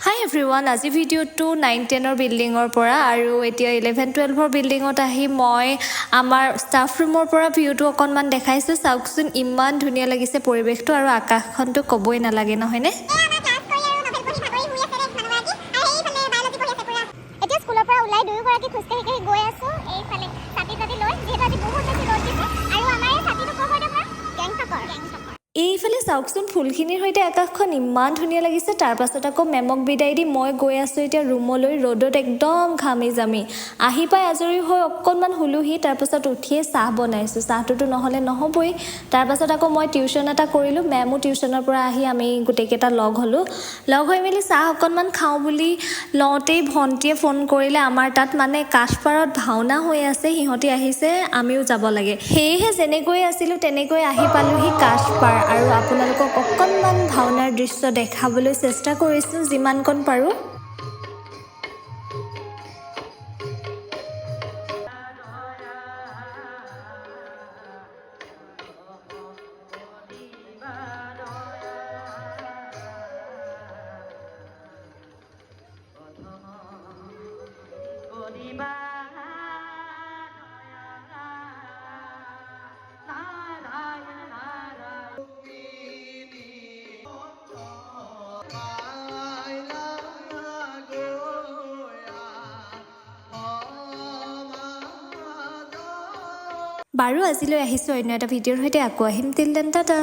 Hi everyone, আজি ভিডিঅ'টো 9-10 বিল্ডিঙৰ পৰা আৰু এতিয়া 11-12 বিল্ডিঙত আহি মই আমাৰ ষ্টাফ ৰুমৰ পৰা ভিউটো অকণমান দেখাইছো। চাওকচোন ইমান ধুনীয়া লাগিছে পৰিৱেশটো আৰু আকাশখনটো ক'বই নালাগে নহয়নে? এইফালে চাওকচোন ফুলখিনিৰ সৈতে আকাশখন ইমান ধুনীয়া লাগিছে। তাৰ পাছত আকৌ মেমক বিদায় দি মই গৈ আছোঁ এতিয়া ৰুমলৈ। ৰ'দত একদম ঘামি জামি আহি পাই আজৰি হৈ অকণমান শুলোহি। তাৰপাছত উঠিয়ে চাহ বনাইছোঁ। চাহটোতো নহ'লে নহ'বই। তাৰপাছত আকৌ মই টিউশ্যন এটা কৰিলোঁ। মেমো টিউশ্যনৰ পৰা আহি আমি গোটেইকেইটা লগ হ'লোঁ। লগ হৈ মেলি চাহ অকণমান খাওঁ বুলি লওঁতেই ভণ্টিয়ে ফোন কৰিলে আমাৰ তাত মানে কাঠপাৰত ভাওনা হৈ আছে, সিহঁতি আহিছে, আমিও যাব লাগে। সেয়েহে যেনেকৈ আছিলোঁ তেনেকৈ আহি পালোঁহি কাঠপাৰ আৰু আপোনালোকক অকণমান ভাওনাৰ দৃশ্য দেখাবলৈ চেষ্টা কৰিছোঁ যিমানকণ পাৰোঁ। বাৰু আজিলৈ আহিছোঁ অন্য এটা ভিডিঅ'ৰ সৈতে, আকৌ আহিম। Till then Tata.